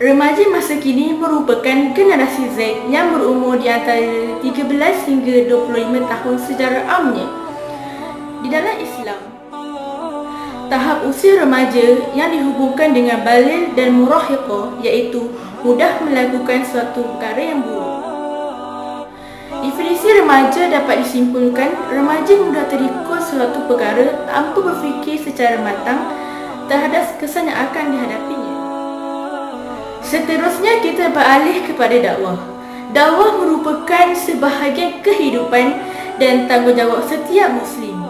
Remaja masa kini merupakan generasi Z yang berumur di antara 13 hingga 25 tahun secara amnya. Di dalam Islam, tahap usia remaja yang dihubungkan dengan baligh dan murahiqah iaitu mudah melakukan suatu perkara yang buruk. Definisi remaja dapat disimpulkan remaja mudah terikut suatu perkara tanpa berfikir secara matang terhadap kesan yang akan dihadapinya. Seterusnya kita beralih kepada dakwah. Dakwah merupakan sebahagian kehidupan dan tanggungjawab setiap Muslim.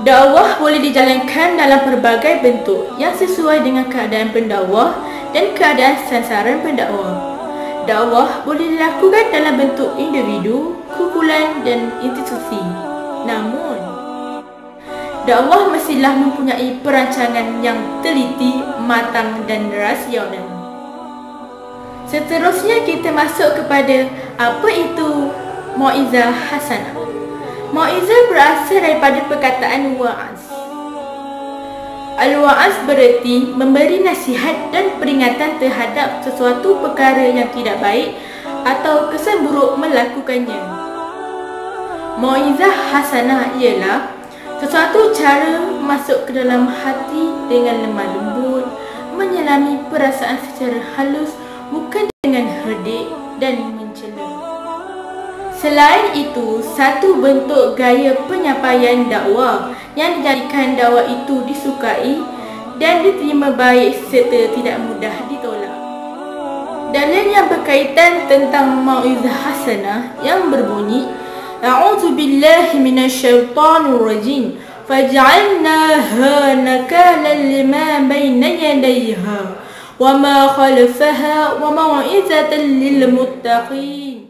Dakwah boleh dijalankan dalam pelbagai bentuk yang sesuai dengan keadaan pendakwah dan keadaan sasaran pendakwah. Dakwah boleh dilakukan dalam bentuk individu, kumpulan dan institusi. Namun, dakwah mestilah mempunyai perancangan yang teliti, matang dan rasional. Seterusnya kita masuk kepada apa itu mau'izah hasanah. Mau'izah berasal daripada perkataan wa'az. Al-wa'az bererti memberi nasihat dan peringatan terhadap sesuatu perkara yang tidak baik atau kesan buruk melakukannya. Mau'izah hasanah ialah sesuatu cara masuk ke dalam hati dengan lemah lembut, menyelami perasaan secara halus, bukan dengan herdik dan mencela. Selain itu, satu bentuk gaya penyampaian dakwah yang dijadikan dakwah itu disukai dan diterima baik serta tidak mudah ditolak. Dalil yang berkaitan tentang mau'izah hasanah yang berbunyi A'udzu billahi minasyaitonir rajim faj'alnaha nakalan lima baina yadayha wa ma khalfaha wa mau'izatan lil muttaqin.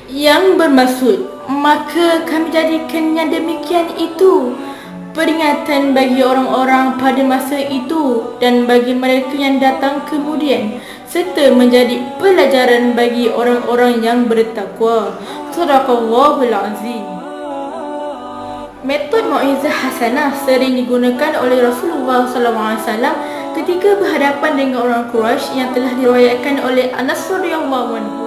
Yang bermaksud, maka kami jadikan yang demikian itu peringatan bagi orang-orang pada masa itu dan bagi mereka yang datang kemudian, serta menjadi pelajaran bagi orang-orang yang bertakwa. Sadaqallahul azim. Metod mau'izah hasanah sering digunakan oleh Rasulullah SAW ketika berhadapan dengan orang Quraisy yang telah diriwayatkan oleh Anas radhiyallahu anhu.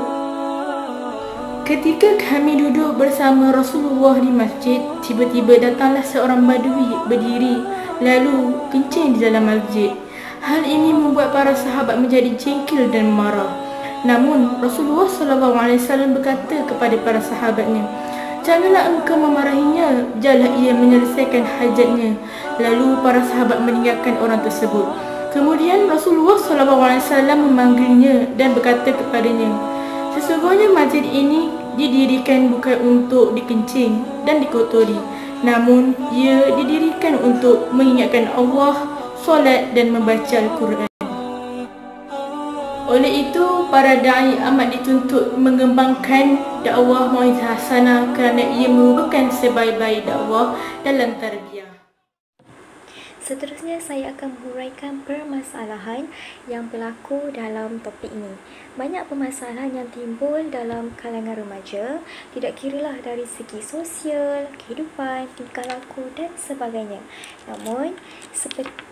Ketika kami duduk bersama Rasulullah di masjid, tiba-tiba datanglah seorang badui berdiri lalu kencing di dalam masjid. Hal ini membuat para sahabat menjadi jengkel dan marah. Namun Rasulullah SAW berkata kepada para sahabatnya, "Janganlah engkau memarahinya, biarlah ia menyelesaikan hajatnya." Lalu para sahabat meninggalkan orang tersebut. Kemudian Rasulullah SAW memanggilnya dan berkata kepadanya, "Sesungguhnya masjid ini didirikan bukan untuk dikencing dan dikotori, namun ia didirikan untuk mengingatkan Allah, solat dan membaca Al-Quran." Oleh itu, para da'i amat dituntut mengembangkan dakwah mau'izah hasanah kerana ia merupakan sebaik-baik dakwah dalam tarbiyah. Seterusnya saya akan menghuraikan permasalahan yang berlaku dalam topik ini. Banyak permasalahan yang timbul dalam kalangan remaja, tidak kiralah dari segi sosial, kehidupan, tingkah laku dan sebagainya. Namun,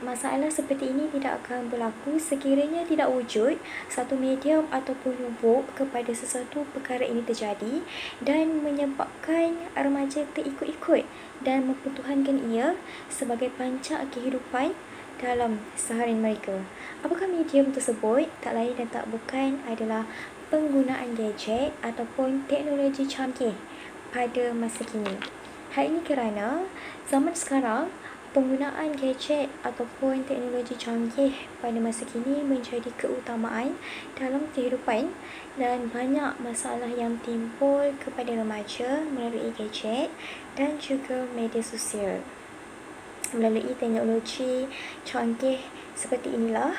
masalah seperti ini tidak akan berlaku sekiranya tidak wujud satu medium ataupun lubuk kepada sesuatu perkara ini terjadi dan menyebabkan remaja terikut-ikut dan mempertuhankan ia sebagai pancak kehidupan dalam seharian mereka. Apakah medium tersebut? Tak lain dan tak bukan adalah penggunaan gadget ataupun teknologi canggih pada masa kini. Hal ini kerana zaman sekarang penggunaan gadget ataupun teknologi canggih pada masa kini menjadi keutamaan dalam kehidupan dan banyak masalah yang timbul kepada remaja melalui gadget dan juga media sosial. Melalui teknologi canggih seperti inilah,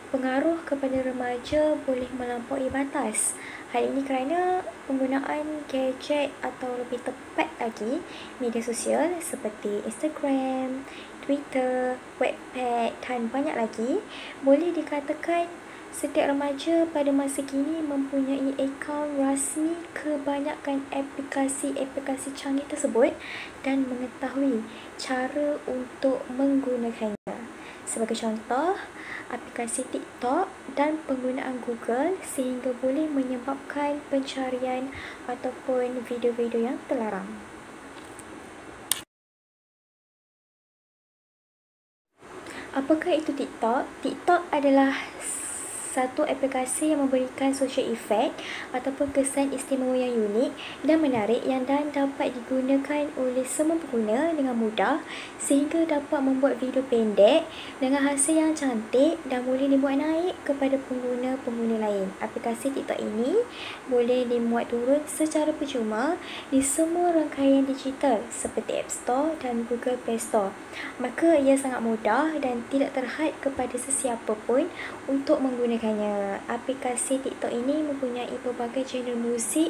pengaruh kepada remaja boleh melampaui batas. Hal ini kerana penggunaan gadget atau lebih tepat lagi media sosial seperti Instagram, Twitter, Wattpad dan banyak lagi boleh dikatakan Setiap remaja pada masa kini mempunyai akaun rasmi kebanyakan aplikasi-aplikasi canggih tersebut dan mengetahui cara untuk menggunakannya. Sebagai contoh, aplikasi TikTok dan penggunaan Google sehingga boleh menyebabkan pencarian ataupun video-video yang terlarang. Apakah itu TikTok? TikTok adalah satu aplikasi yang memberikan social effect ataupun kesan istimewa yang unik dan menarik yang dapat digunakan oleh semua pengguna dengan mudah sehingga dapat membuat video pendek dengan hasil yang cantik dan boleh dimuat naik kepada pengguna-pengguna lain. Aplikasi TikTok ini boleh dimuat turun secara percuma di semua rangkaian digital seperti App Store dan Google Play Store. Maka ia sangat mudah dan tidak terhad kepada sesiapa pun untuk menggunakannya. Aplikasi TikTok ini mempunyai pelbagai genre musik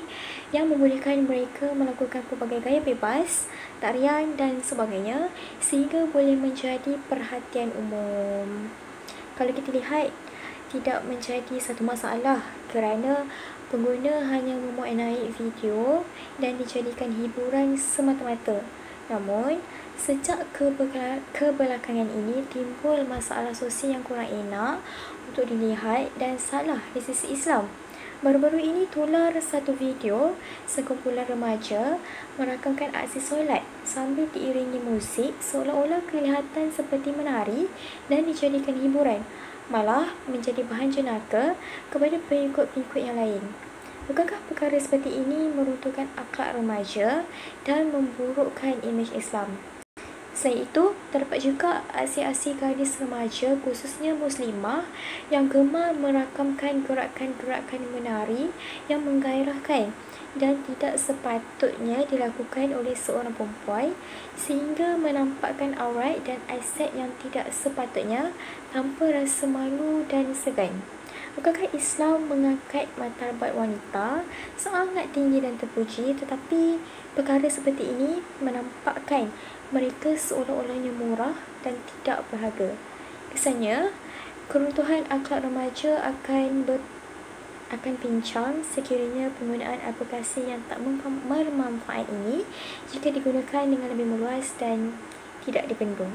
yang membolehkan mereka melakukan pelbagai gaya bebas, tarian dan sebagainya sehingga boleh menjadi perhatian umum. Kalau kita lihat, tidak menjadi satu masalah kerana pengguna hanya memuat naik video dan dijadikan hiburan semata-mata. Namun, sejak kebelakangan ini timbul masalah sosial yang kurang enak untuk dilihat dan salah di sisi Islam. Baru-baru ini tular satu video sekumpulan remaja merakamkan aksi solat sambil diiringi musik seolah-olah kelihatan seperti menari dan dijadikan hiburan, malah menjadi bahan jenaka kepada pengikut-pengikut yang lain. Bukankah perkara seperti ini meruntuhkan akhlak remaja dan memburukkan imej Islam? Selain itu, terdapat juga aksi-aksi gadis remaja khususnya muslimah yang gemar merakamkan gerakan-gerakan menari yang menggairahkan dan tidak sepatutnya dilakukan oleh seorang perempuan sehingga menampakkan aurat dan aset yang tidak sepatutnya tanpa rasa malu dan segan. Bukankah Islam mengangkat martabat wanita sangat tinggi dan terpuji, tetapi perkara seperti ini menampakkan mereka seolah-olahnya murah dan tidak berharga. Kesannya, keruntuhan akhlak remaja akan pincang sekiranya penggunaan aplikasi yang tak bermanfaat ini jika digunakan dengan lebih meluas dan tidak dibendung.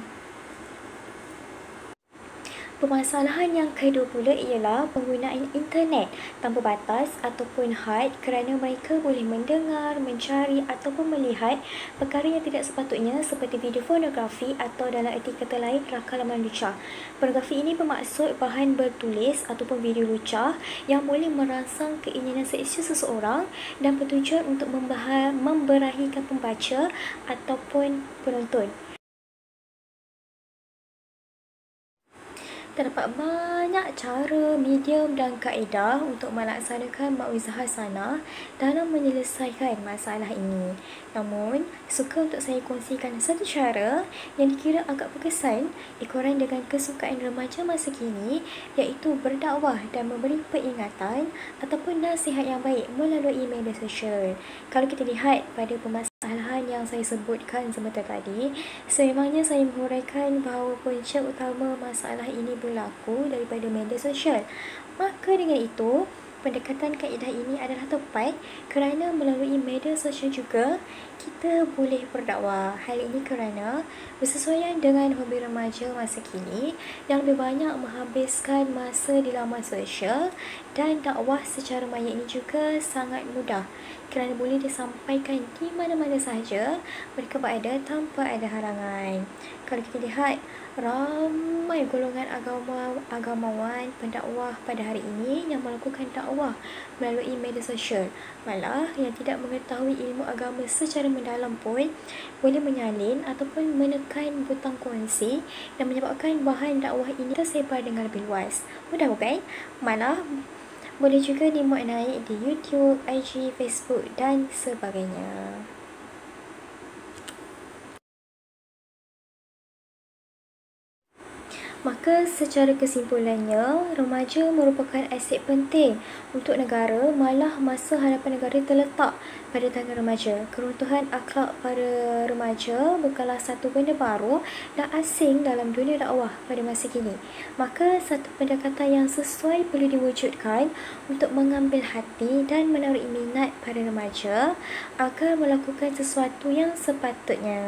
Permasalahan yang kedua pula ialah penggunaan internet tanpa batas ataupun had kerana mereka boleh mendengar, mencari ataupun melihat perkara yang tidak sepatutnya seperti video pornografi atau dalam erti kata lain rakaman lucah. Pornografi ini bermaksud bahan bertulis ataupun video lucah yang boleh merangsang keinginan seksual seseorang dan bertujuan untuk memberahikan pembaca ataupun penonton. Terdapat banyak cara, medium dan kaedah untuk melaksanakan mauizah hasanah dalam menyelesaikan masalah ini. Namun, suka untuk saya kongsikan satu cara yang dikira agak berkesan ekoran dengan kesukaan remaja masa kini, iaitu berdakwah dan memberi peringatan ataupun nasihat yang baik melalui media sosial. Kalau kita lihat pada permasalahan yang saya sebutkan sebentar tadi, sememangnya saya menguraikan bahawa punca utama masalah ini berlaku daripada media sosial. Maka dengan itu, pendekatan kaedah ini adalah tepat kerana melalui media sosial juga kita boleh berdakwah. Hal ini kerana bersesuaian dengan hobi remaja masa kini yang lebih banyak menghabiskan masa di laman sosial, dan dakwah secara maya ini juga sangat mudah kerana boleh disampaikan di mana-mana sahaja mereka berada tanpa ada halangan. Kalau kita lihat, ramai golongan agamawan pendakwah pada hari ini yang melakukan dakwah melalui media sosial. Malah yang tidak mengetahui ilmu agama secara mendalam pun boleh menyalin ataupun menekan butang kongsi dan menyebabkan bahan dakwah ini tersebar dengan lebih luas. Mudah bukan? Malah boleh juga dimuat naik di YouTube, IG, Facebook dan sebagainya. Maka secara kesimpulannya, remaja merupakan aset penting untuk negara, malah masa hadapan negara terletak pada tangan remaja. Keruntuhan akhlak para remaja bukanlah satu benda baru dan asing dalam dunia dakwah pada masa kini. Maka satu pendekatan yang sesuai perlu diwujudkan untuk mengambil hati dan menarik minat para remaja agar melakukan sesuatu yang sepatutnya.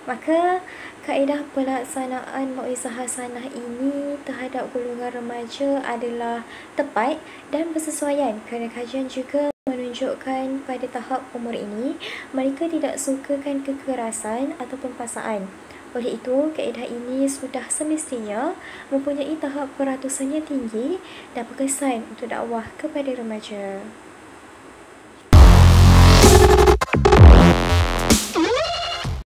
Maka kaedah pelaksanaan mauizah hasanah ini terhadap golongan remaja adalah tepat dan bersesuaian kerana kajian juga menunjukkan pada tahap umur ini mereka tidak sukakan kekerasan ataupun paksaan. Oleh itu, kaedah ini sudah semestinya mempunyai tahap peratusannya tinggi dan berkesan untuk dakwah kepada remaja.